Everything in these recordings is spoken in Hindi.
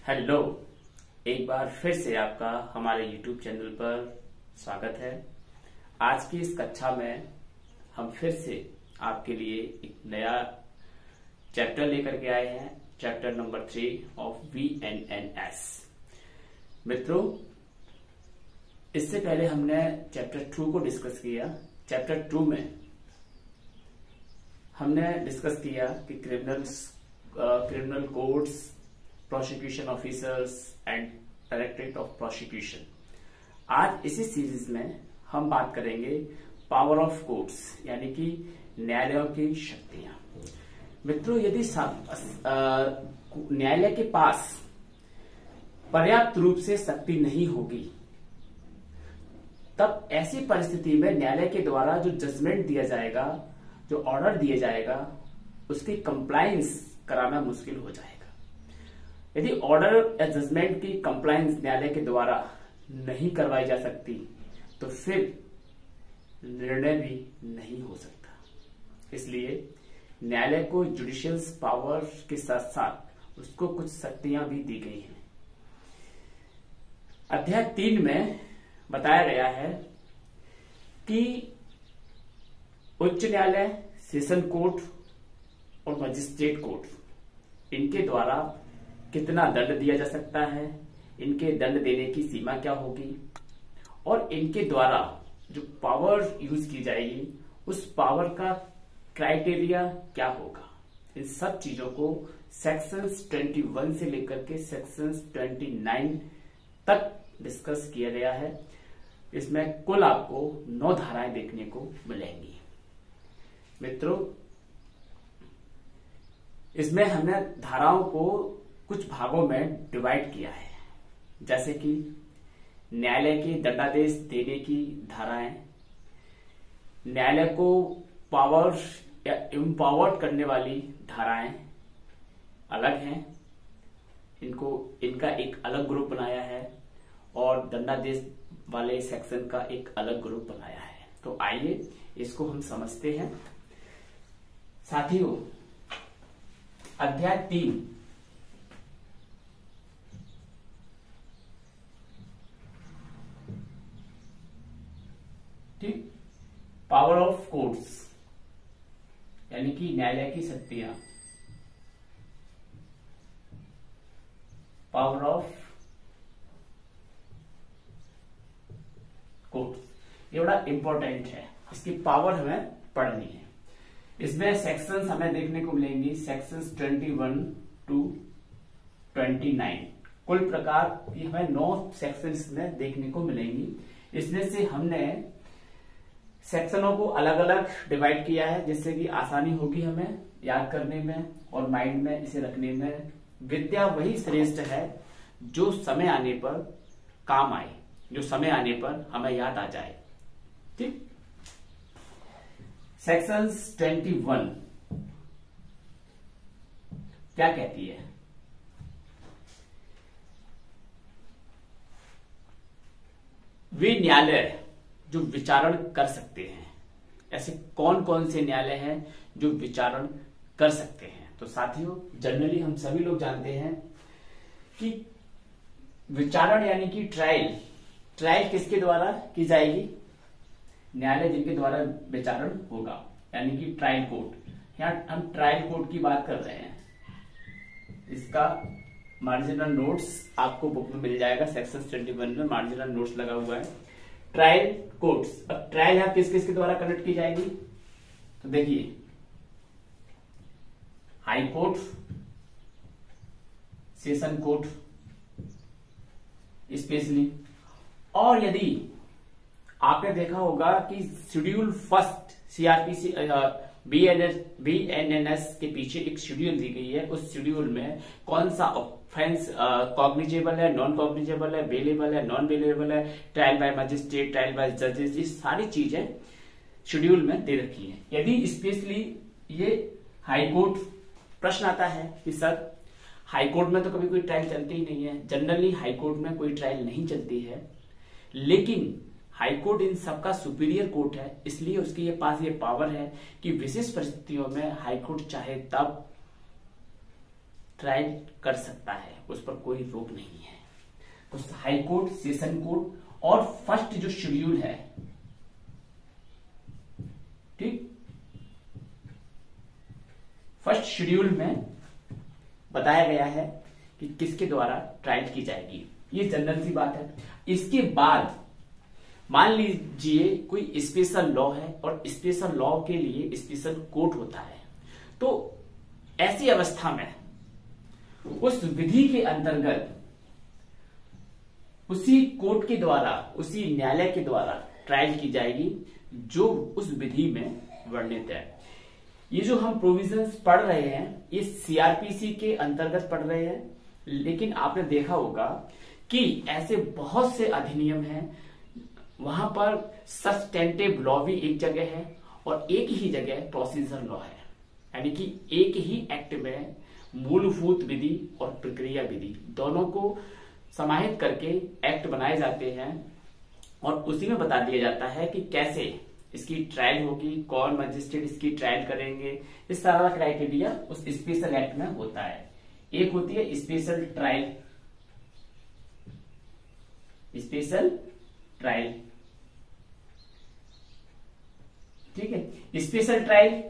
हेलो, एक बार फिर से आपका हमारे YouTube चैनल पर स्वागत है। आज की इस कक्षा में हम फिर से आपके लिए एक नया चैप्टर लेकर के आए हैं, चैप्टर नंबर 3 ऑफ VNNS। मित्रों, इससे पहले हमने चैप्टर 2 को डिस्कस किया। चैप्टर 2 में हमने डिस्कस किया कि criminal codes, prosecution officers and directorate of prosecution. आज इसी सीरीज में हम बात करेंगे पावर ऑफ कोर्ट्स, यानी कि न्यायालयों की शक्तियां। मित्रों, यदि न्यायालय के पास पर्याप्त रूप से शक्ति नहीं होगी, तब ऐसी परिस्थिति में न्यायालय के द्वारा जो जजमेंट दिया जाएगा, जो ऑर्डर दिया जाएगा, उसकी कंप्लायंस कराना मुश्किल हो जाएगा। यदि ऑर्डर या जजमेंट की कंप्लायंस न्यायालय के द्वारा नहीं करवाई जा सकती, तो फिर निर्णय भी नहीं हो सकता। इसलिए न्यायालय को जुडिशियल पावर के साथ साथ उसको कुछ शक्तियां भी दी गई हैं। अध्याय 3 में बताया गया है कि उच्च न्यायालय, सेशन कोर्ट और मजिस्ट्रेट कोर्ट, इनके द्वारा कितना दंड दिया जा सकता है, इनके दंड देने की सीमा क्या होगी और इनके द्वारा जो पावर यूज की जाएगी उस पावर का क्राइटेरिया क्या होगा। इन सब चीजों को सेक्शंस 21 से लेकर के सेक्शंस 29 तक डिस्कस किया गया है। इसमें कुल आपको 9 धाराएं देखने को मिलेंगी। मित्रों, इसमें हमने धाराओं को कुछ भागों में डिवाइड किया है, जैसे कि न्यायालय के दंडादेश देने की धाराएं, न्यायालय को पावर या एम्पावर्ड करने वाली धाराएं अलग हैं, इनका एक अलग ग्रुप बनाया है, और दंडादेश वाले सेक्शन का एक अलग ग्रुप बनाया है। तो आइए इसको हम समझते हैं। साथियों, अध्याय 3 ठीक, पावर ऑफ कोर्ट्स यानी कि न्यायालय की शक्तियां, पावर ऑफ कोर्ट्स, ये बड़ा इंपॉर्टेंट है। इसकी पावर हमें पढ़नी है। इसमें सेक्शंस हमें देखने को मिलेंगी, सेक्शंस 21 to 29। कुल प्रकार की हमें 9 सेक्शंस में देखने को मिलेंगी। इसमें से हमने सेक्शनों को अलग अलग डिवाइड किया है, जिससे कि आसानी होगी हमें याद करने में और माइंड में इसे रखने में। विद्या वही श्रेष्ठ है जो समय आने पर काम आए, जो समय आने पर हमें याद आ जाए। ठीक, सेक्शंस 21 क्या कहती है? वे न्यायालय जो विचारण कर सकते हैं, ऐसे कौन कौन से न्यायालय हैं जो विचारण कर सकते हैं? तो साथियों, जनरली हम सभी लोग जानते हैं कि विचारण यानी कि ट्रायल किसके द्वारा की जाएगी? न्यायालय जिनके द्वारा विचारण होगा, यानी कि ट्रायल कोर्ट। यहां हम ट्रायल कोर्ट की बात कर रहे हैं। इसका मार्जिनल नोट्स आपको बुक में मिल जाएगा। सेक्शन 21 में मार्जिनल नोट्स लगा हुआ है। ट्रायल कोर्ट्स, अब ट्रायल यहां किस किस के द्वारा कंडक्ट की जाएगी? तो देखिए, high court, session court specially, और यदि आपने देखा होगा कि शेड्यूल फर्स्ट सीआरपीसी VNNS के पीछे एक शेड्यूल दी गई है। उस शेड्यूल में कौन सा ऑफेंस कॉग्निजेबल है, नॉन कॉग्निजेबल है, बेलेबल है, नॉन बेलेबल है, trial by magistrate, trial by जजेस, ये सारी चीजें शेड्यूल में दे रखी है। यदि स्पेशली ये हाईकोर्ट प्रश्न आता है कि सर हाईकोर्ट में तो कभी कोई ट्रायल चलती ही नहीं है, जनरली हाईकोर्ट में कोई ट्रायल नहीं चलती है, लेकिन हाईकोर्ट इन सबका सुपीरियर कोर्ट है, इसलिए उसके पास ये पावर है कि विशेष परिस्थितियों में हाईकोर्ट चाहे तब ट्रायल कर सकता है, उस पर कोई रोक नहीं है। तो हाई कोर्ट, सेशन कोर्ट और फर्स्ट जो शेड्यूल है, ठीक, फर्स्ट शेड्यूल में बताया गया है कि किसके द्वारा ट्रायल की जाएगी। ये जनरल सी बात है। इसके बाद मान लीजिए कोई स्पेशल लॉ है और स्पेशल लॉ के लिए स्पेशल कोर्ट होता है, तो ऐसी अवस्था में उस विधि के अंतर्गत उसी कोर्ट के द्वारा, उसी न्यायालय के द्वारा ट्रायल की जाएगी जो उस विधि में वर्णित है। ये जो हम प्रोविजंस पढ़ रहे हैं ये सीआरपीसी के अंतर्गत पढ़ रहे हैं, लेकिन आपने देखा होगा कि ऐसे बहुत से अधिनियम हैं, वहां पर सब्सटेंटिव लॉ भी एक जगह है और एक ही जगह प्रोसीजर लॉ है, यानी कि एक ही एक्ट में मूलभूत विधि और प्रक्रिया विधि दोनों को समाहित करके एक्ट बनाए जाते हैं और उसी में बता दिया जाता है कि कैसे इसकी ट्रायल होगी, कौन मजिस्ट्रेट इसकी ट्रायल करेंगे। इस सारा क्राइटेरिया उस स्पेशल एक्ट में होता है। एक होती है स्पेशल ट्रायल, स्पेशल ट्रायल, ठीक है। स्पेशल ट्रायल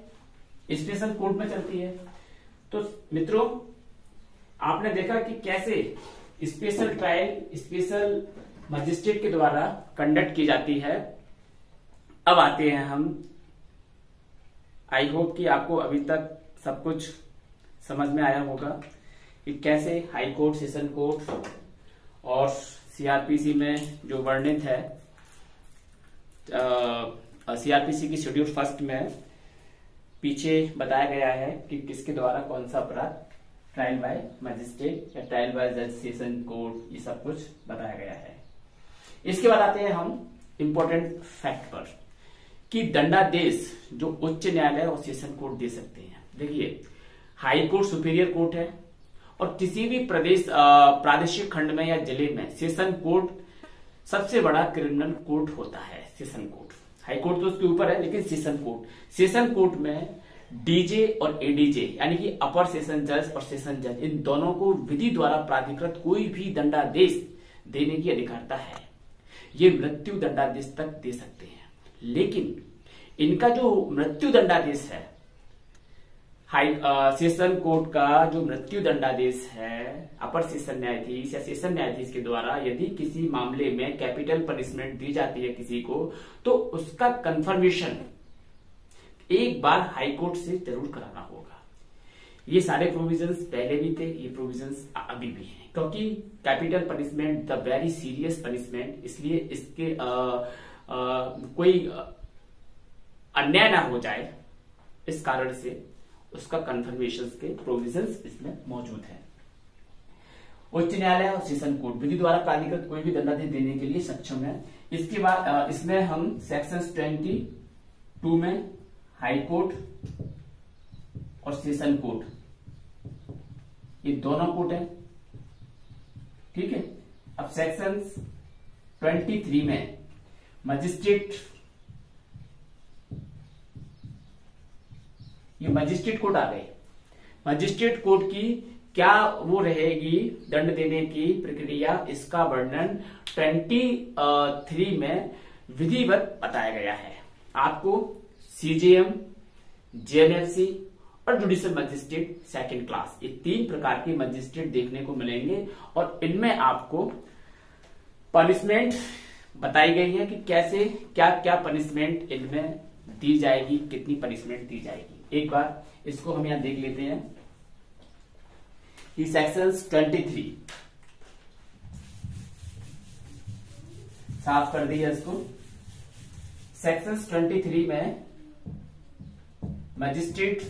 स्पेशल कोर्ट में चलती है। तो मित्रों, आपने देखा कि कैसे स्पेशल ट्रायल स्पेशल मजिस्ट्रेट के द्वारा कंडक्ट की जाती है। अब आते हैं हम, आई होप कि आपको अभी तक सब कुछ समझ में आया होगा कि कैसे हाई कोर्ट, सेशन कोर्ट और सीआरपीसी में जो वर्णित है, सीआरपीसी की शेड्यूल फर्स्ट में पीछे बताया गया है कि किसके द्वारा कौन सा अपराध ट्रायल बाय मजिस्ट्रेट या ट्रायल बाय जज, सेशन कोर्ट, ये सब कुछ बताया गया है। इसके बाद आते हैं हम इंपॉर्टेंट फैक्ट पर कि दंडादेश जो उच्च न्यायालय और सेशन कोर्ट दे सकते हैं। देखिए, हाई कोर्ट सुपीरियर कोर्ट है और किसी भी प्रादेशिक खंड में या जिले में सेशन कोर्ट सबसे बड़ा क्रिमिनल कोर्ट होता है। सेशन कोर्ट, हाई कोर्ट तो उसके ऊपर है, लेकिन सेशन कोर्ट में डीजे और एडीजे यानी कि अपर सेशन जज और सेशन जज, इन दोनों को विधि द्वारा प्राधिकृत कोई भी दंडादेश देने की अधिकारता है। ये मृत्यु दंडादेश तक दे सकते हैं, लेकिन इनका जो मृत्यु दंडादेश है, सेशन कोर्ट का जो मृत्यु दंडादेश है, अपर सेशन न्यायाधीश या सेशन न्यायाधीश के द्वारा यदि किसी मामले में कैपिटल पनिशमेंट दी जाती है किसी को, तो उसका कंफर्मेशन एक बार हाई कोर्ट से जरूर कराना होगा। ये सारे प्रोविजंस पहले भी थे, ये प्रोविजंस अभी भी हैं, क्योंकि capital punishment the very serious punishment, इसलिए इसके कोई अन्याय ना हो जाए, इस कारण से उसका कंफर्मेशन के प्रोविजंस इसमें मौजूद है। उच्च न्यायालय और सेशन कोर्ट विधि द्वारा प्राधिकृत कोई भी दंडादेश देने के लिए सक्षम है। इसके बाद इसमें हम सेक्शन 22 में हाई कोर्ट और सेशन कोर्ट, ये दोनों कोर्ट है, ठीक है। अब सेक्शन 23 में मजिस्ट्रेट, ये मजिस्ट्रेट कोर्ट आ गए। मजिस्ट्रेट कोर्ट की क्या वो रहेगी दंड देने की प्रक्रिया, इसका वर्णन 23 में विधिवत बताया गया है। आपको सीजेएम, जेएनएफसी और जुडिशियल मजिस्ट्रेट सेकंड क्लास, ये 3 प्रकार के मजिस्ट्रेट देखने को मिलेंगे और इनमें आपको पनिशमेंट बताई गई है कि कैसे क्या क्या पनिशमेंट इनमें दी जाएगी, कितनी पनिशमेंट दी जाएगी। एक बार इसको हम यहां देख लेते हैं कि सेक्शन 23 साफ कर दिया इसको। सेक्शन 23 में मजिस्ट्रेट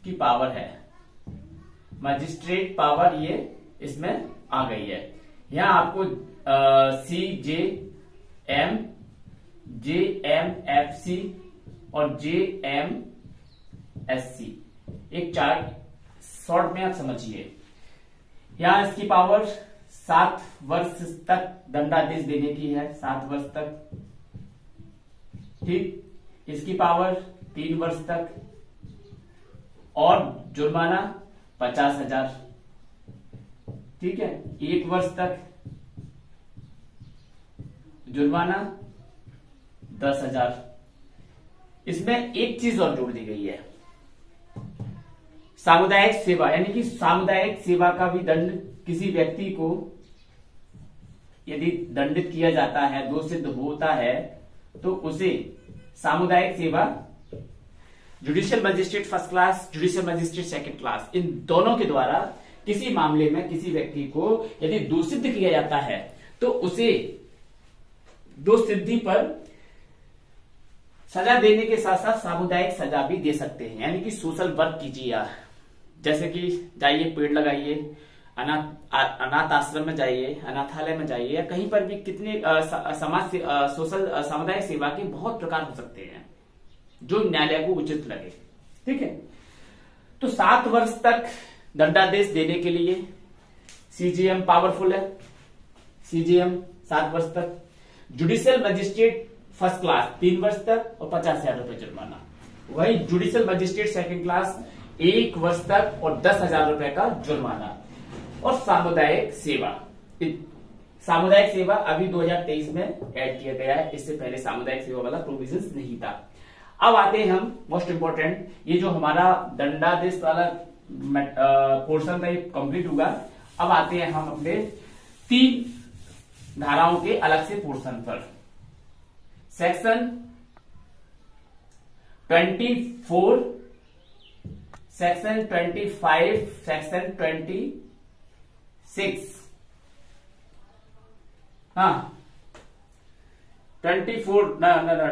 की पावर है, मजिस्ट्रेट पावर ये इसमें आ गई है। यहां आपको CJM, JMFC और JMSC एक चार्ट शॉर्ट में आप समझिए। यहां इसकी पावर 7 वर्ष तक दंडादेश देने की है, 7 वर्ष तक, ठीक। इसकी पावर 3 वर्ष तक और जुर्माना 50,000, ठीक है, 1 वर्ष तक जुर्माना 10,000। इसमें एक चीज और जोड़ दी गई है, सामुदायिक सेवा, यानी कि सामुदायिक सेवा का भी दंड किसी व्यक्ति को यदि दंडित किया जाता है, दोष सिद्ध होता है, तो उसे सामुदायिक सेवा, judicial magistrate first class, judicial magistrate second class, इन दोनों के द्वारा किसी मामले में किसी व्यक्ति को यदि दोष सिद्ध किया जाता है तो उसे दोष सिद्धि पर सजा देने के साथ साथ सामुदायिक सजा भी दे सकते हैं, यानी कि सोशल वर्क कीजिए आप। जैसे कि जाइए पेड़ लगाइए, अनाथ आश्रम में जाइए, अनाथालय में जाइए, या कहीं पर भी कितने समाज से सोशल सामुदायिक सेवा के बहुत प्रकार हो सकते हैं जो न्यायालय को उचित लगे। ठीक है, तो 7 वर्ष तक दंडादेश देने के लिए सीजेएम पावरफुल है। सीजेएम 7 वर्ष तक, जुडिशियल मजिस्ट्रेट फर्स्ट क्लास 3 वर्ष तक और 50,000 रुपए जुर्माना। वही जुडिशियल मजिस्ट्रेट सेकंड क्लास 1 वर्ष तक और 10,000 रुपए का जुर्माना। और सामुदायिक सेवा, सामुदायिक सेवा अभी 2023 में ऐड किया गया है, इससे पहले सामुदायिक सेवा वाला प्रोविजन नहीं था। अब आते हैं हम मोस्ट इंपोर्टेंट, ये जो हमारा दंडादेश वाला पोर्शन था ये कंप्लीट हुआ। अब आते हैं हम अपने 3 धाराओं के अलग से पोर्शन पर। सेक्शन 24, सेक्शन 25, सेक्शन 26, हाँ 24,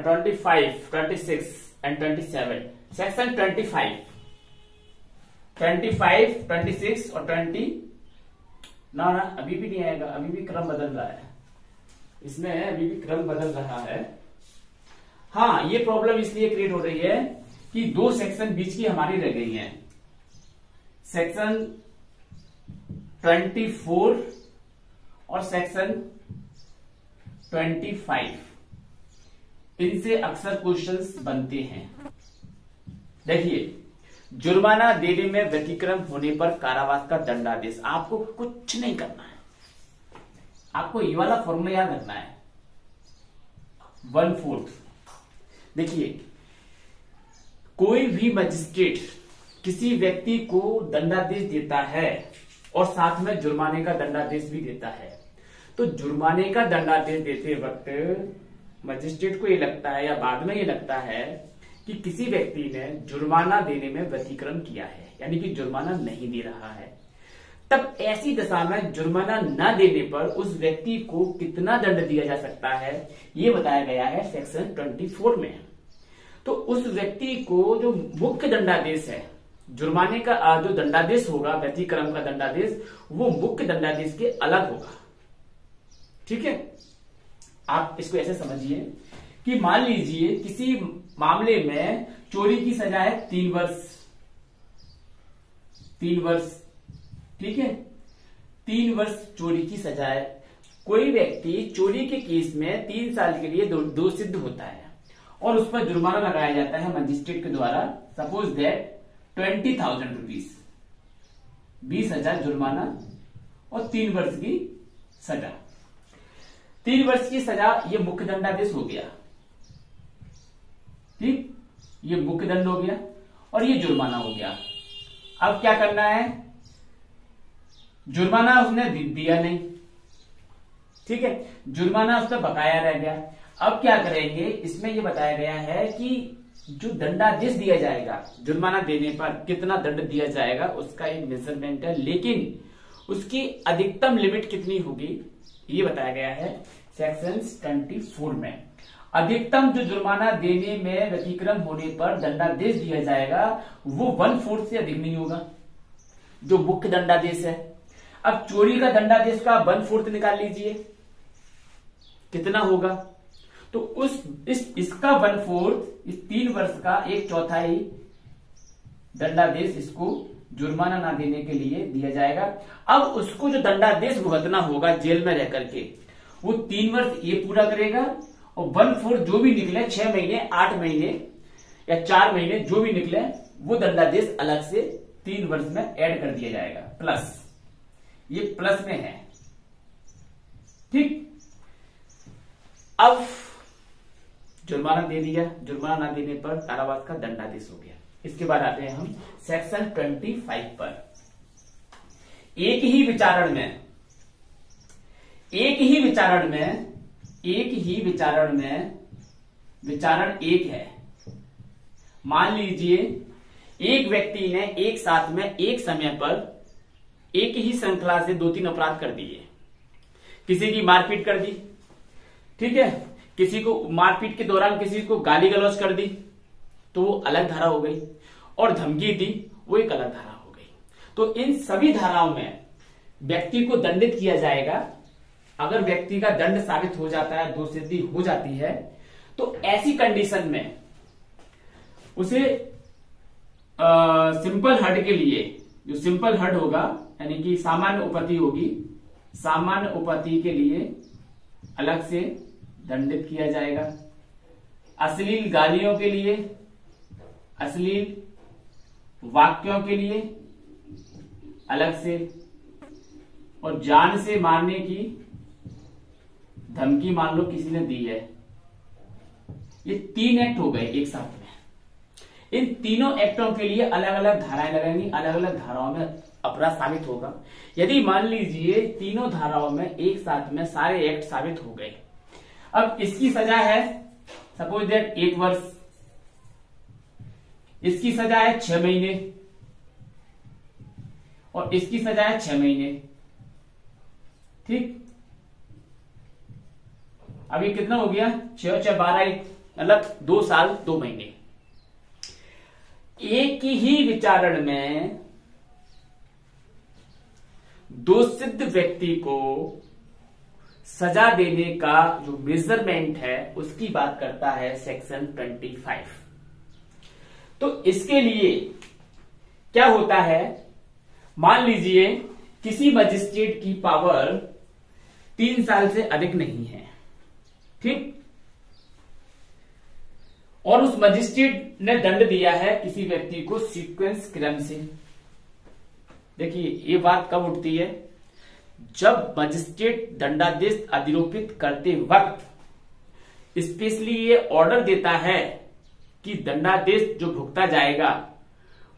25, 26 एंड 27। सेक्शन 25, 26 और 20 ना अभी भी नहीं आएगा, अभी भी क्रम बदल रहा है, इसमें अभी भी क्रम बदल रहा है। हाँ, ये प्रॉब्लम इसलिए क्रिएट हो रही है कि 2 सेक्शन बीच की हमारी रह गई हैं। सेक्शन 24 और सेक्शन 25, इनसे अक्सर क्वेश्चंस बनते हैं। देखिए, जुर्माना देने में व्यतिक्रम होने पर कारावास का दंडादेश, आपको कुछ नहीं करना है, आपको ये वाला फॉर्मूला याद रखना है, 1/4। देखिए, कोई भी मजिस्ट्रेट किसी व्यक्ति को दंडादेश देता है और साथ में जुर्माने का दंडादेश भी देता है, तो जुर्माने का दंडादेश देते वक्त मजिस्ट्रेट को ये लगता है या बाद में ये लगता है कि किसी व्यक्ति ने जुर्माना देने में व्यतिक्रम किया है, यानी कि जुर्माना नहीं दे रहा है, तब ऐसी दशा में जुर्माना न देने पर उस व्यक्ति को कितना दंड दिया जा सकता है, ये बताया गया है सेक्शन 24 में। तो उस व्यक्ति को जो मुख्य दंडादेश है, जुर्माने का जो दंडादेश होगा, व्यतिक्रम का दंडादेश, वो मुख्य दंडादेश के अलग होगा। ठीक है, आप इसको ऐसे समझिए कि मान लीजिए किसी मामले में चोरी की सजा है 3 वर्ष, 3 वर्ष, ठीक है, 3 वर्ष चोरी की सजा है। कोई व्यक्ति चोरी के केस में 3 साल के लिए दोष सिद्ध होता है और उस पर जुर्माना लगाया जाता है मजिस्ट्रेट के द्वारा, सपोज दैट 20,000 रुपीज, 20,000 जुर्माना और 3 वर्ष की सजा। 3 वर्ष की सजा, ये मुख्य दंडादेश हो गया, ठीक, ये मुख्य दंड हो गया और ये जुर्माना हो गया। अब क्या करना है, जुर्माना उसने दिया नहीं, ठीक है, जुर्माना उस पर बकाया रह गया। अब क्या करेंगे, इसमें ये बताया गया है कि जो दंडादेश दिया जाएगा, जुर्माना देने पर कितना दंड दिया जाएगा उसका एक मेजरमेंट है, लेकिन उसकी अधिकतम लिमिट कितनी होगी ये बताया गया है सेक्शन 24 में। अधिकतम जो जुर्माना देने में व्यतिक्रम होने पर दंडादेश दिया जाएगा वो 1/4 से अधिक नहीं होगा, जो मुख्य दंडादेश है। अब चोरी का दंडादेश का 1/4 निकाल लीजिए, कितना होगा, तो इसका 1/4, इस 3 वर्ष का 1/4 दंडादेश इसको जुर्माना ना देने के लिए दिया जाएगा। अब उसको जो दंडादेश भुगतना होगा जेल में रह करके, वो 3 वर्ष ये पूरा करेगा और 1/4 जो भी निकले, 6 महीने, 8 महीने या 4 महीने जो भी निकले, वो दंडादेश अलग से 3 वर्ष में ऐड कर दिया जाएगा प्लस। ये प्लस में है। ठीक, अब जुर्माना दे दिया, जुर्माना ना देने पर कारावास का दंडादेश हो गया। इसके बाद आते हैं हम सेक्शन 25 पर। एक ही विचारण में विचारण एक है। मान लीजिए एक व्यक्ति ने एक साथ में एक समय पर एक ही श्रृंखला से 2-3 अपराध कर दिए। किसी की मारपीट कर दी, ठीक है, किसी को मारपीट के दौरान किसी को गाली गलौज कर दी, तो वो अलग धारा हो गई, और धमकी दी, वो एक अलग धारा हो गई। तो इन सभी धाराओं में व्यक्ति को दंडित किया जाएगा। अगर व्यक्ति का दंड साबित हो जाता है, दोषसिद्धि हो जाती है, तो ऐसी कंडीशन में उसे सिंपल हर्ट के लिए, जो सिंपल हर्ट होगा यानी कि सामान्य उपपत्ति होगी, सामान्य उपपत्ति के लिए अलग से दंडित किया जाएगा। अश्लील गालियों के लिए, अश्लील वाक्यों के लिए अलग से, और जान से मारने की धमकी मान लो किसी ने दी है। ये 3 एक्ट हो गए एक साथ में। इन तीनों एक्टों के लिए अलग अलग धाराएं लगाएंगी, अलग अलग धाराओं में अपराध साबित होगा। यदि मान लीजिए तीनों धाराओं में एक साथ में सारे एक्ट साबित हो गए, अब इसकी सजा है सपोज दैट 1 वर्ष, इसकी सजा है 6 महीने, और इसकी सजा है 6 महीने। ठीक, अभी कितना हो गया, 6 6 12, मतलब 2 साल 2 महीने। एक ही विचारण में दोषित व्यक्ति को सजा देने का जो मेजरमेंट है उसकी बात करता है सेक्शन 25। तो इसके लिए क्या होता है, मान लीजिए किसी मजिस्ट्रेट की पावर 3 साल से अधिक नहीं है, ठीक, और उस मजिस्ट्रेट ने दंड दिया है किसी व्यक्ति को सीक्वेंस क्राइम से। देखिए ये बात कब उठती है, जब मजिस्ट्रेट दंडादेश अधिरोपित करते वक्त स्पेशली ये ऑर्डर देता है कि दंडादेश जो भुगता जाएगा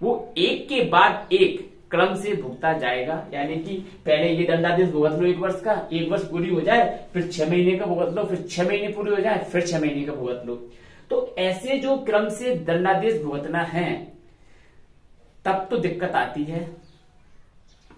वो एक के बाद एक क्रम से भुगता जाएगा। यानी कि पहले ये दंडादेश भुगत लो 1 वर्ष का, 1 वर्ष पूरी हो जाए, फिर 6 महीने का भुगत लो, फिर 6 महीने पूरे हो जाए, फिर 6 महीने का भुगत लो। तो ऐसे जो क्रम से दंडादेश भुगतना है तब तो दिक्कत आती है,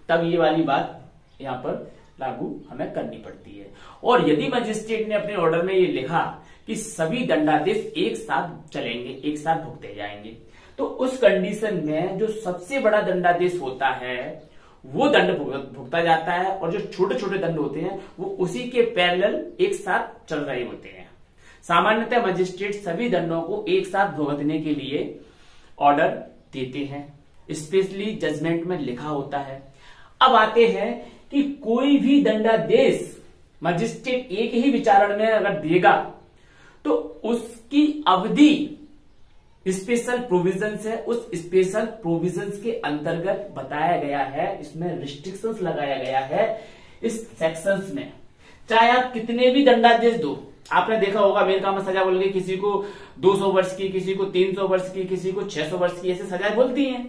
तब ये वाली बात यहां पर लागू हमें करनी पड़ती है। और यदि मजिस्ट्रेट ने अपने ऑर्डर में ये लिखा कि सभी दंडादेश एक साथ चलेंगे, एक साथ भुगते जाएंगे, तो उस कंडीशन में जो सबसे बड़ा दंडादेश होता है वो दंड भुगता जाता है, और जो छोटे छोटे दंड होते हैं वो उसी के पैरेलल एक साथ चल रहे होते हैं। सामान्यतः मजिस्ट्रेट सभी दंडों को एक साथ भुगतने के लिए ऑर्डर देते हैं, स्पेशली जजमेंट में लिखा होता है। अब आते हैं कि कोई भी दंडादेश मजिस्ट्रेट एक ही विचारण में अगर देगा तो उसकी अवधि स्पेशल प्रोविजंस है, उस स्पेशल प्रोविजंस के अंतर्गत बताया गया है, इसमें रिस्ट्रिक्शंस लगाया गया है इस सेक्शंस में। चाहे आप कितने भी दंडादेश दो, आपने देखा होगा अमेरिका में सजा बोल के किसी को 200 वर्ष की, किसी को 300 वर्ष की, किसी को 600 वर्ष की, ऐसे सजाएं बोलती हैं।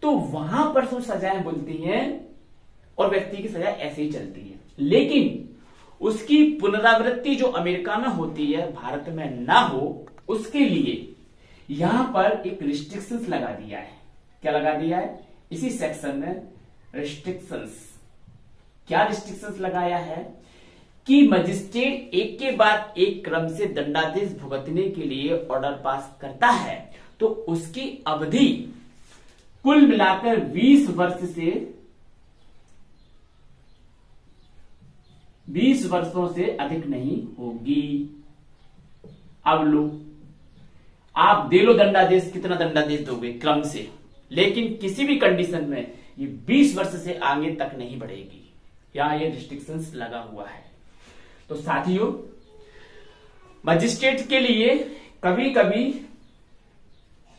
तो वहां पर जो सजाएं बोलती हैं और व्यक्ति की सजा ऐसे ही चलती है, लेकिन उसकी पुनरावृत्ति जो अमेरिका में होती है भारत में ना हो, उसके लिए यहां पर एक रिस्ट्रिक्शंस लगा दिया है। क्या लगा दिया है इसी सेक्शन में, रिस्ट्रिक्शंस। क्या रिस्ट्रिक्शंस लगाया है कि मजिस्ट्रेट एक के बाद एक क्रम से दंडादेश भुगतने के लिए ऑर्डर पास करता है तो उसकी अवधि कुल मिलाकर 20 वर्षों से अधिक नहीं होगी। अब लो, आप दे लो दंडादेश, कितना दंडादेश दोगे क्रम से, लेकिन किसी भी कंडीशन में ये 20 वर्ष से आगे तक नहीं बढ़ेगी। यहां ये रिस्ट्रिक्शंस लगा हुआ है। तो साथियों, मजिस्ट्रेट के लिए कभी कभी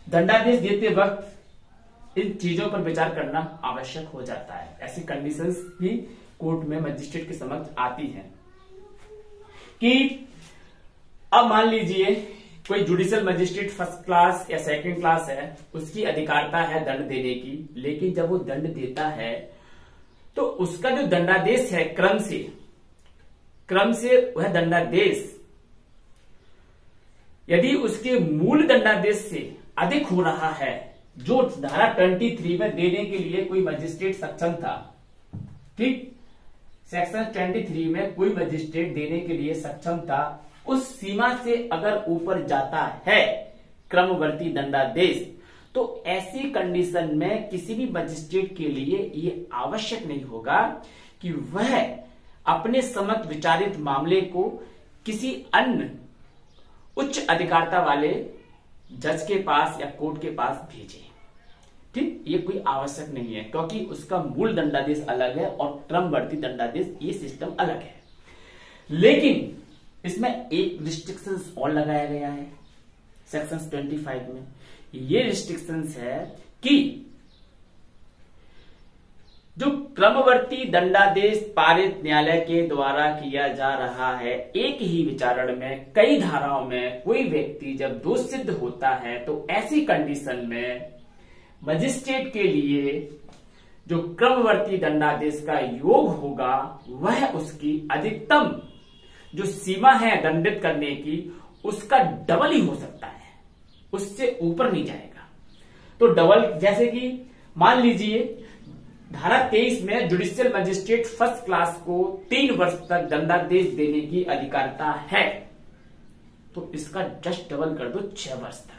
दंडादेश देते वक्त इन चीजों पर विचार करना आवश्यक हो जाता है। ऐसी कंडीशंस भी कोर्ट में मजिस्ट्रेट के समक्ष आती हैं कि अब मान लीजिए कोई जुडिशियल मजिस्ट्रेट फर्स्ट क्लास या सेकंड क्लास है, उसकी अधिकारता है दंड देने की, लेकिन जब वो दंड देता है तो उसका जो दंडादेश है क्रम से वह दंडादेश यदि उसके मूल दंडादेश से अधिक हो रहा है, जो धारा 23 में देने के लिए कोई मजिस्ट्रेट सक्षम था, ठीक, सेक्शन 23 में कोई मजिस्ट्रेट देने के लिए सक्षम था, उस सीमा से अगर ऊपर जाता है क्रमवर्ती दंडादेश, तो ऐसी कंडीशन में किसी भी मजिस्ट्रेट के लिए ये आवश्यक नहीं होगा कि वह अपने समक्ष विचारित मामले को किसी अन्य उच्च अधिकारता वाले जज के पास या कोर्ट के पास भेजे। ठीक, ये कोई आवश्यक नहीं है, क्योंकि उसका मूल दंडादेश अलग है और क्रमवर्ती दंडादेश ये सिस्टम अलग है। लेकिन इसमें एक रिस्ट्रिक्शंस और लगाया गया है सेक्शन 25 में। ये रिस्ट्रिक्शंस है कि जो क्रमवर्ती दंडादेश पारित न्यायालय के द्वारा किया जा रहा है, एक ही विचारण में कई धाराओं में कोई व्यक्ति जब दोष सिद्ध होता है, तो ऐसी कंडीशन में मजिस्ट्रेट के लिए जो क्रमवर्ती दंडादेश का योग होगा, वह उसकी अधिकतम जो सीमा है दंडित करने की, उसका डबल ही हो सकता है, उससे ऊपर नहीं जाएगा। तो डबल, जैसे कि मान लीजिए धारा 23 में जुडिशियल मजिस्ट्रेट फर्स्ट क्लास को 3 वर्ष तक दंडादेश देने की अधिकारता है, तो इसका जस्ट डबल कर दो 6 वर्ष तक।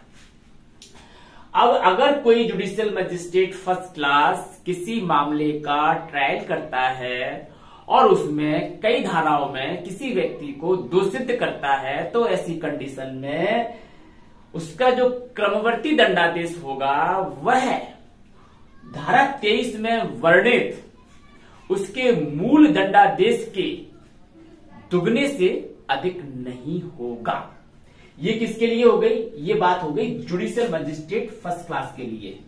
अब अगर कोई जुडिशियल मजिस्ट्रेट फर्स्ट क्लास किसी मामले का ट्रायल करता है और उसमें कई धाराओं में किसी व्यक्ति को दोषित करता है, तो ऐसी कंडीशन में उसका जो क्रमवर्ती दंडादेश होगा, वह धारा 23 में वर्णित उसके मूल दंडादेश के दुगने से अधिक नहीं होगा। ये किसके लिए हो गई? ये बात हो गई जुडिशियल मजिस्ट्रेट फर्स्ट क्लास के लिए,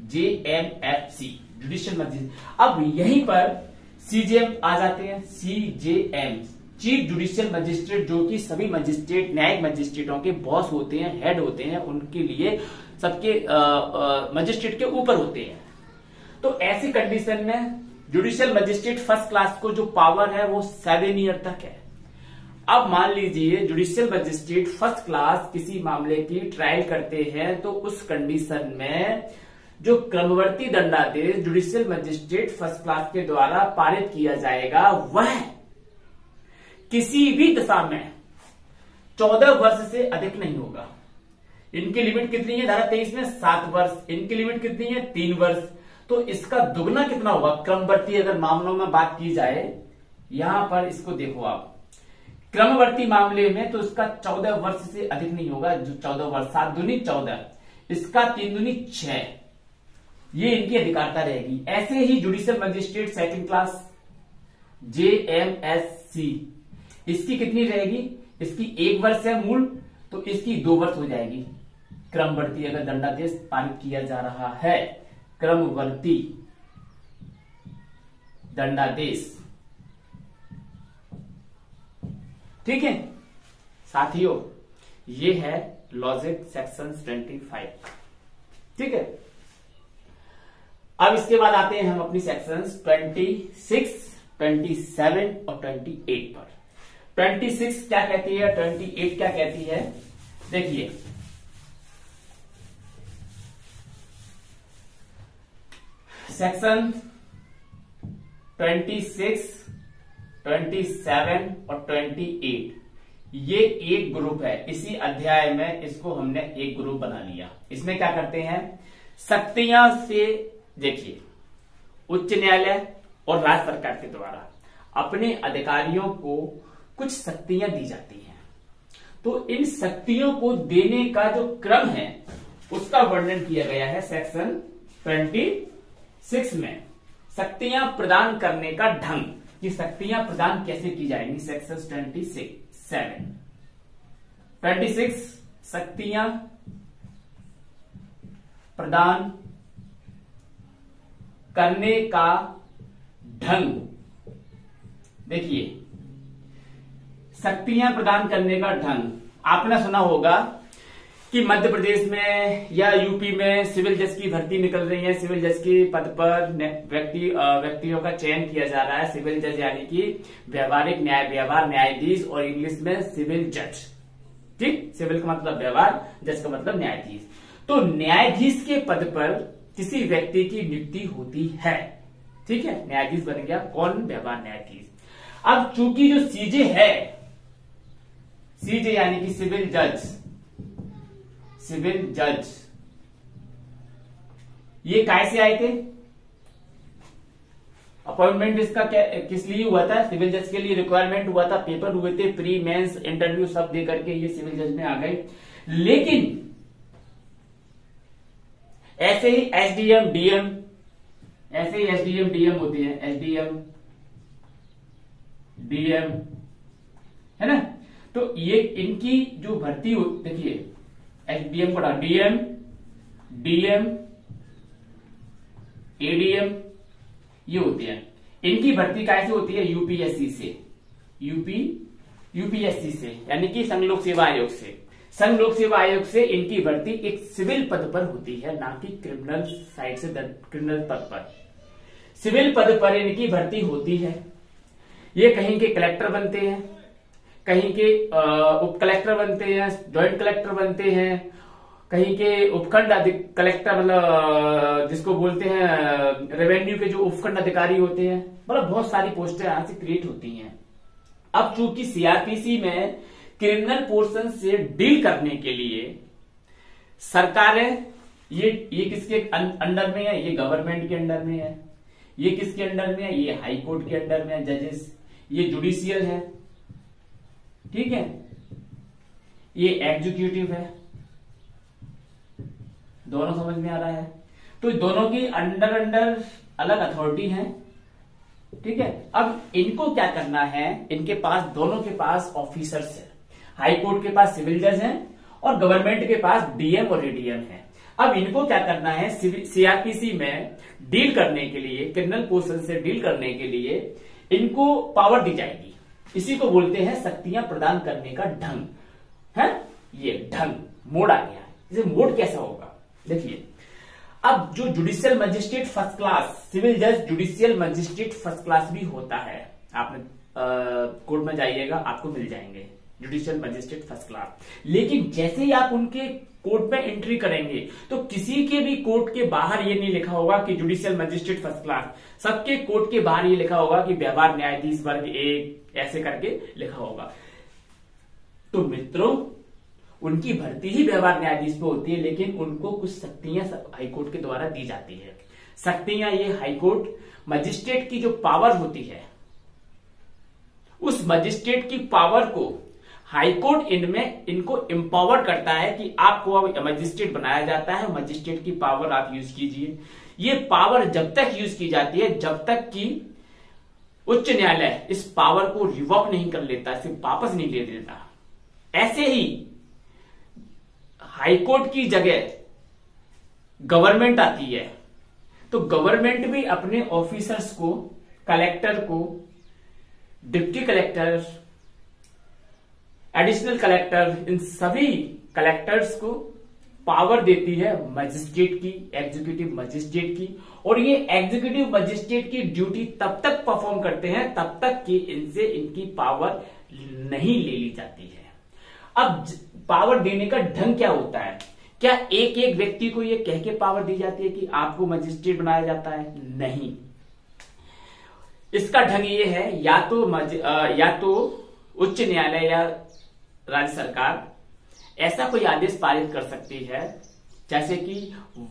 JMFC जुडिशियल मजिस्ट्रेट। अब यहीं पर CJM आ जाते हैं। CJM चीफ जुडिशियल मजिस्ट्रेट, जो कि सभी मजिस्ट्रेट न्यायिक मजिस्ट्रेटों के बॉस होते हैं, हेड होते हैं, उनके लिए सबके मजिस्ट्रेट के ऊपर होते हैं। तो ऐसी कंडीशन में जुडिशियल मजिस्ट्रेट फर्स्ट क्लास को जो पावर है वो 7 ईयर तक है। अब मान लीजिए जुडिशियल मजिस्ट्रेट फर्स्ट क्लास किसी मामले की ट्रायल करते हैं, तो उस कंडीशन में जो क्रमवर्ती दंडादेश जुडिशियल मजिस्ट्रेट फर्स्ट क्लास के द्वारा पारित किया जाएगा, वह किसी भी दशा में 14 वर्ष से अधिक नहीं होगा। इनकी लिमिट कितनी है धारा 23 में? 7 वर्ष। इनकी लिमिट कितनी है? 3 वर्ष। तो इसका दुगना कितना होगा क्रमवर्ती अगर मामलों में बात की जाए? यहां पर इसको देखो आप, क्रमवर्ती मामले में तो इसका 14 वर्ष से अधिक नहीं होगा। जो 14 वर्ष, 7 दूनी 14, इसका 3 दूनी 6, ये इनकी अधिकारता रहेगी। ऐसे ही judicial magistrate second class JMSC, इसकी कितनी रहेगी? इसकी 1 वर्ष है मूल, तो इसकी 2 वर्ष हो जाएगी। क्रमवर्ती अगर दंडादेश पारित किया जा रहा है, क्रमवर्ती दंडादेश, ठीक है साथियों, ये है लॉजिक सेक्शन 25, ठीक है। अब इसके बाद आते हैं हम अपनी सेक्शंस 26, 27 और 28 पर। 26 क्या कहती है, 28 क्या कहती है? देखिए, सेक्शन 26, 27 और 28 ये एक ग्रुप है। इसी अध्याय में इसको हमने एक ग्रुप बना लिया। इसमें क्या करते हैं? शक्तियां से, देखिए, उच्च न्यायालय और राज्य सरकार के द्वारा अपने अधिकारियों को कुछ शक्तियां दी जाती हैं। तो इन शक्तियों को देने का जो क्रम है उसका वर्णन किया गया है सेक्शन 26 में। शक्तियां प्रदान करने का ढंग, कि शक्तियां प्रदान कैसे की जाएंगी, सेक्शन 26 शक्तियां प्रदान करने का ढंग। देखिए, शक्तियां प्रदान करने का ढंग, आपने सुना होगा कि मध्य प्रदेश में या यूपी में सिविल जज की भर्ती निकल रही है। सिविल जज के पद पर व्यक्तियों का चयन किया जा रहा है। सिविल जज यानी कि व्यवहारिक व्यवहार न्यायाधीश, और इंग्लिश में सिविल जज। ठीक, सिविल का मतलब व्यवहार, जज का मतलब न्यायाधीश। तो न्यायाधीश के पद पर किसी व्यक्ति की नियुक्ति होती है। ठीक है, न्यायाधीश बन गया कौन? व्यवहार न्यायाधीश। अब चूंकि जो सीजे है, सीजे यानी कि सिविल जज, सिविल जज ये कैसे आए थे? अपॉइंटमेंट इसका क्या किस लिए हुआ था? सिविल जज के लिए रिक्वायरमेंट हुआ था, पेपर हुए थे, प्री मेंस इंटरव्यू सब दे करके ये सिविल जज में आ गए। लेकिन ऐसे ही एसडीएम डीएम, ऐसे ही एसडीएम डीएम होते हैं, एसडीएम डीएम, है ना? तो ये इनकी जो भर्ती हो, देखिए एसडीएम पढ़ा, डीएम, डीएम, एडीएम ये होते हैं। इनकी भर्ती कैसे होती है? यूपीएससी से, यूपीएससी से यानी कि संघ लोक सेवा आयोग से। संघ लोक सेवा आयोग से इनकी भर्ती एक सिविल पद पर होती है, ना कि क्रिमिनल साइड से, क्रिमिनल पद पर। सिविल पद पर इनकी भर्ती होती है। ये कहीं के कलेक्टर बनते हैं, कहीं के उप कलेक्टर बनते हैं, ज्वाइंट कलेक्टर बनते हैं, कहीं के उपखंड कलेक्टर, मतलब जिसको बोलते हैं रेवेन्यू के जो उपखंड अधिकारी होते हैं, मतलब बहुत सारी पोस्टें यहां से क्रिएट होती हैं। अब चूंकि सीआरपीसी में क्रिमिनल पोर्शन से डील करने के लिए सरकारें, ये किसके अंडर में है? ये गवर्नमेंट के अंडर में है। ये किसके अंडर में है? ये हाई कोर्ट के अंडर में है, जजेस। ये जुडिशियल है, ठीक है, ये एग्जीक्यूटिव है। दोनों समझ में आ रहा है? तो दोनों की अंडर अलग अथॉरिटी है, ठीक है। अब इनको क्या करना है? इनके पास, दोनों के पास ऑफिसर्स है। हाई कोर्ट के पास सिविल जज हैं और गवर्नमेंट के पास डीएम और एडीएम है। अब इनको क्या करना है? सीआरपीसी में डील करने के लिए, क्रिमिनल पोर्शन से डील करने के लिए इनको पावर दी जाएगी। इसी को बोलते हैं शक्तियां प्रदान करने का ढंग, है? ये ढंग, मोड आ गया। इसे मोड कैसा होगा? देखिए, अब जो judicial magistrate first class, civil जज जुडिशियल मजिस्ट्रेट फर्स्ट क्लास भी होता है। आपने कोर्ट में जाइएगा, आपको मिल जाएंगे जुडिशियल मजिस्ट्रेट फर्स्ट क्लास। लेकिन जैसे ही आप उनके कोर्ट में एंट्री करेंगे तो किसी के भी कोर्ट के बाहर ये नहीं लिखा होगा कि जुडिशियल मजिस्ट्रेट फर्स्ट क्लास। सबके कोर्ट के बाहर ये लिखा होगा कि व्यवहार न्यायाधीश वर्ग 1, ऐसे करके लिखा होगा। तो मित्रों, उनकी भर्ती ही व्यवहार न्यायाधीश पे होती है, लेकिन उनको कुछ शक्तियां हाईकोर्ट के द्वारा दी जाती है। शक्तियां ये हाईकोर्ट मजिस्ट्रेट की जो पावर होती है, उस मजिस्ट्रेट की पावर को हाईकोर्ट इनको एम्पावर करता है कि आपको अब मजिस्ट्रेट बनाया जाता है, मजिस्ट्रेट की पावर आप यूज कीजिए। ये पावर जब तक यूज की जाती है जब तक कि उच्च न्यायालय इस पावर को रिवॉक नहीं कर लेता, इसे वापस नहीं ले देता। ऐसे ही हाईकोर्ट की जगह गवर्नमेंट आती है, तो गवर्नमेंट भी अपने ऑफिसर्स को, कलेक्टर को, डिप्टी कलेक्टर, एडिशनल कलेक्टर, इन सभी कलेक्टर्स को पावर देती है मजिस्ट्रेट की, एग्जीक्यूटिव मजिस्ट्रेट की। और ये एग्जीक्यूटिव मजिस्ट्रेट की ड्यूटी तब तक परफॉर्म करते हैं तब तक कि इनसे इनकी पावर नहीं ले ली जाती है। अब पावर देने का ढंग क्या होता है? क्या एक एक व्यक्ति को ये कह के पावर दी जाती है कि आपको मजिस्ट्रेट बनाया जाता है? नहीं। इसका ढंग ये है, या तो उच्च न्यायालय या राज्य सरकार ऐसा कोई आदेश पारित कर सकती है, जैसे कि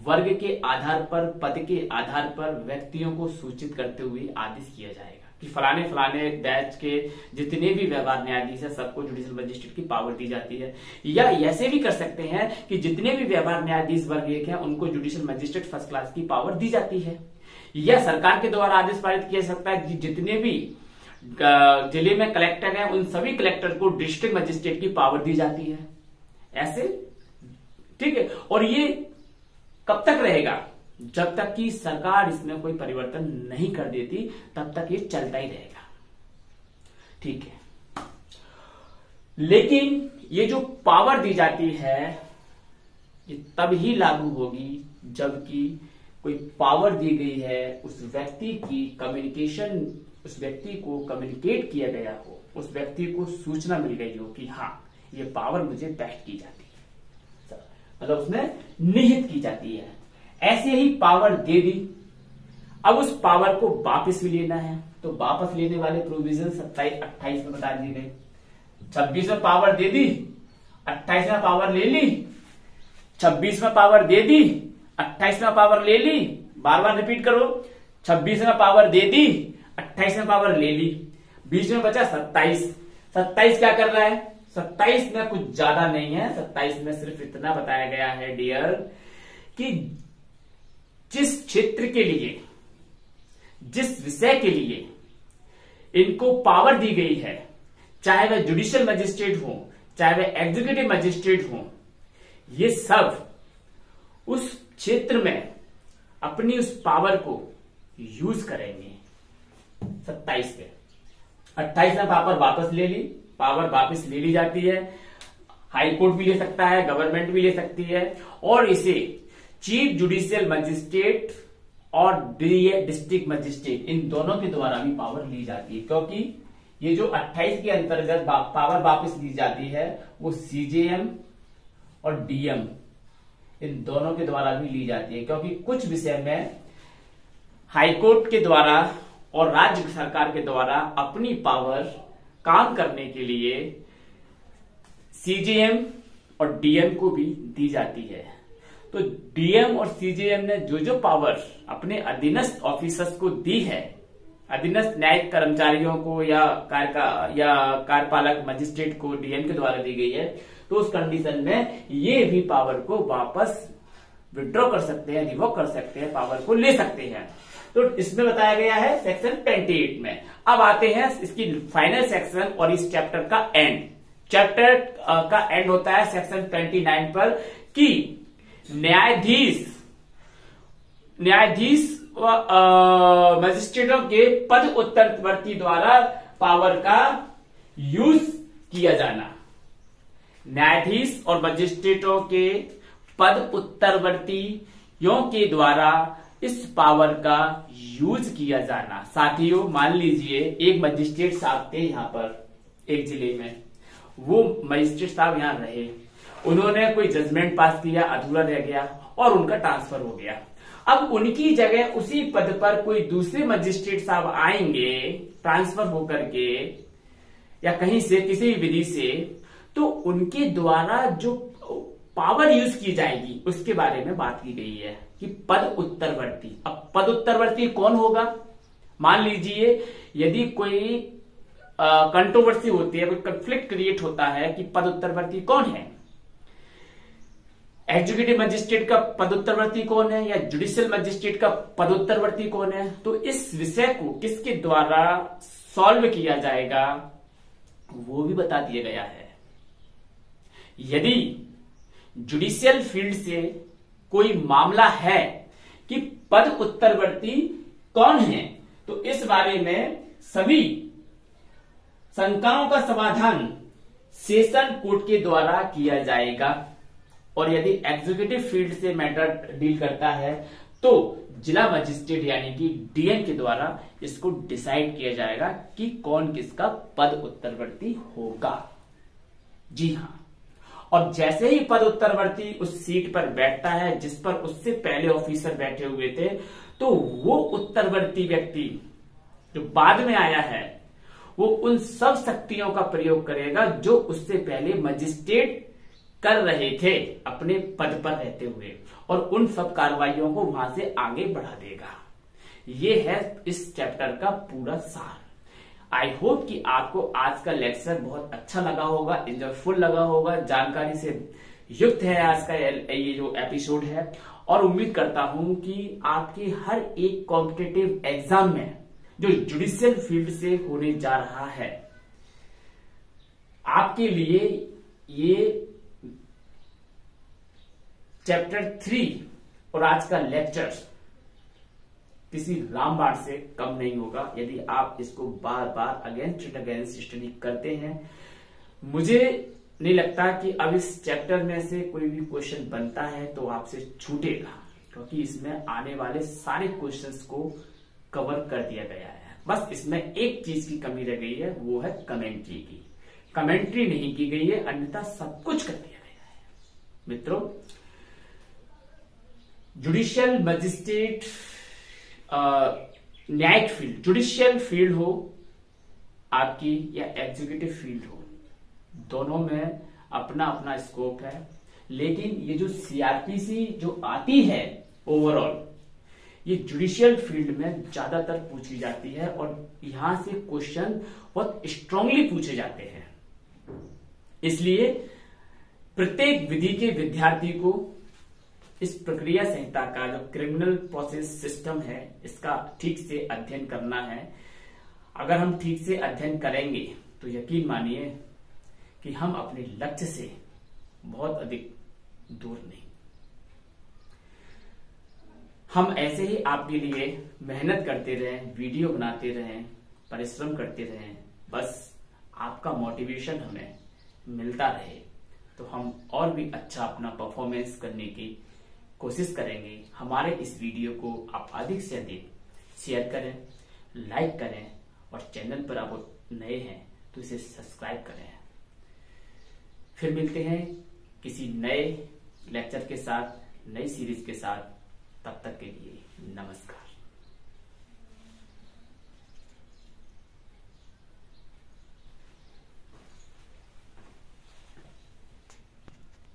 वर्ग के आधार पर, पद के आधार पर व्यक्तियों को सूचित करते हुए आदेश किया जाएगा कि फलाने फलाने बैच के जितने भी व्यवहार न्यायाधीश है सबको जुडिशियल मजिस्ट्रेट की पावर दी जाती है। या ऐसे भी कर सकते हैं कि जितने भी व्यवहार न्यायाधीश वर्ग 1 है उनको जुडिशियल मजिस्ट्रेट फर्स्ट क्लास की पावर दी जाती है। या सरकार के द्वारा आदेश पारित किया सकता है कि जितने भी जिले में कलेक्टर हैं उन सभी कलेक्टर को डिस्ट्रिक्ट मजिस्ट्रेट की पावर दी जाती है। ऐसे, ठीक है। और ये कब तक रहेगा? जब तक कि सरकार इसमें कोई परिवर्तन नहीं कर देती तब तक ये चलता ही रहेगा। ठीक है, लेकिन ये जो पावर दी जाती है ये तब ही लागू होगी जबकि कोई पावर दी गई है उस व्यक्ति की कम्युनिकेशन, उस व्यक्ति को कम्युनिकेट किया गया हो, उस व्यक्ति को सूचना मिल गई हो कि हाँ ये पावर मुझे वेस्ट की जाती है, मतलब उसमें निहित की जाती है। ऐसे ही पावर दे दी, अब उस पावर को वापस भी लेना है, तो वापस लेने वाले प्रोविजन 27-28 में बता दिए गए। 26 में पावर दे दी, 28 में पावर ले ली, 26 में पावर दे दी, 28 में पावर ले ली, बार बार रिपीट करो, 26 में पावर दे दी, 28 में पावर ले ली, बीच में बचा 27। 27 क्या कर रहा है? 27 में कुछ ज्यादा नहीं है, 27 में सिर्फ इतना बताया गया है डियर कि जिस क्षेत्र के लिए, जिस विषय के लिए इनको पावर दी गई है, चाहे वह जुडिशियल मजिस्ट्रेट हो, चाहे वह एग्जीक्यूटिव मजिस्ट्रेट हो, ये सब उस क्षेत्र में अपनी उस पावर को यूज करेंगे। 27 पे 28 में पावर वापस ले ली, पावर वापस ले ली जाती है, हाई कोर्ट भी ले सकता है, गवर्नमेंट भी ले सकती है, और इसे चीफ जुडिशियल मजिस्ट्रेट और डिस्ट्रिक्ट मजिस्ट्रेट इन दोनों के द्वारा भी पावर ली जाती है। क्योंकि ये जो 28 के अंतर्गत पावर वापस ली जाती है वो सीजेएम और डीएम इन दोनों के द्वारा भी ली जाती है, क्योंकि कुछ विषय में हाईकोर्ट के द्वारा और राज्य सरकार के द्वारा अपनी पावर काम करने के लिए सीजेएम और डीएम को भी दी जाती है। तो डीएम और सीजेएम ने जो जो पावर अपने अधीनस्थ ऑफिसर्स को दी है, अधीनस्थ न्यायिक कर्मचारियों को या कार्यपालक मजिस्ट्रेट को डीएम के द्वारा दी गई है, तो उस कंडीशन में ये भी पावर को वापस विड्रॉ कर सकते हैं, रिवोक कर सकते हैं, पावर को ले सकते हैं। तो इसमें बताया गया है सेक्शन 28 में। अब आते हैं इसकी फाइनल सेक्शन और इस चैप्टर का एंड। चैप्टर का एंड होता है सेक्शन 29 पर कि न्यायाधीश मजिस्ट्रेटों के पद उत्तरवर्ती द्वारा पावर का यूज किया जाना। न्यायाधीश और मजिस्ट्रेटों के पद उत्तरवर्तियों के द्वारा इस पावर का यूज किया जाना। साथियों, मान लीजिए एक मजिस्ट्रेट साहब थे यहाँ पर एक जिले में, वो मजिस्ट्रेट साहब यहाँ रहे, उन्होंने कोई जजमेंट पास किया, अधूरा रह गया और उनका ट्रांसफर हो गया। अब उनकी जगह उसी पद पर कोई दूसरे मजिस्ट्रेट साहब आएंगे ट्रांसफर होकर के या कहीं से किसी भी विधि से, तो उनके द्वारा जो पावर यूज की जाएगी उसके बारे में बात की गई है कि पद उत्तरवर्ती। अब पद उत्तरवर्ती कौन होगा? मान लीजिए यदि कोई कंट्रोवर्सी होती है, कोई कंफ्लिक्ट क्रिएट होता है कि पद उत्तरवर्ती कौन है, एग्जीक्यूटिव मजिस्ट्रेट का पद उत्तरवर्ती कौन है या जुडिशियल मजिस्ट्रेट का पद उत्तरवर्ती कौन है, तो इस विषय को किसके द्वारा सॉल्व किया जाएगा वो भी बता दिया गया है। यदि जुडिशियल फील्ड से कोई मामला है कि पद उत्तरवर्ती कौन है, तो इस बारे में सभी शंकाओं का समाधान सेशन कोर्ट के द्वारा किया जाएगा। और यदि एग्जीक्यूटिव फील्ड से मैटर डील करता है तो जिला मजिस्ट्रेट यानी कि डीएम के द्वारा इसको डिसाइड किया जाएगा कि कौन किसका पद उत्तरवर्ती होगा। जी हां, और जैसे ही पद उत्तरवर्ती उस सीट पर बैठता है जिस पर उससे पहले ऑफिसर बैठे हुए थे, तो वो उत्तरवर्ती व्यक्ति जो बाद में आया है वो उन सब शक्तियों का प्रयोग करेगा जो उससे पहले मजिस्ट्रेट कर रहे थे अपने पद पर रहते हुए, और उन सब कार्रवाइयों को वहां से आगे बढ़ा देगा। ये है इस चैप्टर का पूरा सार। आई होप कि आपको आज का लेक्चर बहुत अच्छा लगा होगा, एंजॉयफुल लगा होगा, जानकारी से युक्त है आज का ये जो एपिसोड है, और उम्मीद करता हूं कि आपके हर एक कॉम्पिटिटिव एग्जाम में जो जुडिशियल फील्ड से होने जा रहा है, आपके लिए ये चैप्टर 3 और आज का लेक्चर किसी रामबाण से कम नहीं होगा यदि आप इसको बार बार अगेंस्ट एंड अगेंस्ट स्टडी करते हैं। मुझे नहीं लगता कि अब इस चैप्टर में से कोई भी क्वेश्चन बनता है तो आपसे छूटेगा, क्योंकि इसमें आने वाले सारे क्वेश्चंस को कवर कर दिया गया है। बस इसमें एक चीज की कमी रह गई है, वो है कमेंट्री की। कमेंट्री नहीं की गई है, अन्यथा सब कुछ कर दिया गया है। मित्रों, जुडिशियल मजिस्ट्रेट, न्यायिक फील्ड, जुडिशियल फील्ड हो आपकी या एग्जीक्यूटिव फील्ड हो, दोनों में अपना अपना स्कोप है। लेकिन ये जो सीआरपीसी जो आती है ओवरऑल, ये जुडिशियल फील्ड में ज्यादातर पूछी जाती है और यहां से क्वेश्चन बहुत स्ट्रांगली पूछे जाते हैं। इसलिए प्रत्येक विधि के विद्यार्थी को इस प्रक्रिया संहिता का जो क्रिमिनल प्रोसेस सिस्टम है, इसका ठीक से अध्ययन करना है। अगर हम ठीक से अध्ययन करेंगे तो यकीन मानिए कि हम अपने लक्ष्य से बहुत अधिक दूर नहीं। हम ऐसे ही आपके लिए मेहनत करते रहें, वीडियो बनाते रहें, परिश्रम करते रहें, बस आपका मोटिवेशन हमें मिलता रहे तो हम और भी अच्छा अपना परफॉर्मेंस करने की कोशिश करेंगे। हमारे इस वीडियो को आप अधिक से अधिक शेयर करें, लाइक करें और चैनल पर आप नए हैं तो इसे सब्सक्राइब करें। फिर मिलते हैं किसी नए लेक्चर के साथ, नई सीरीज के साथ। तब तक के लिए नमस्कार।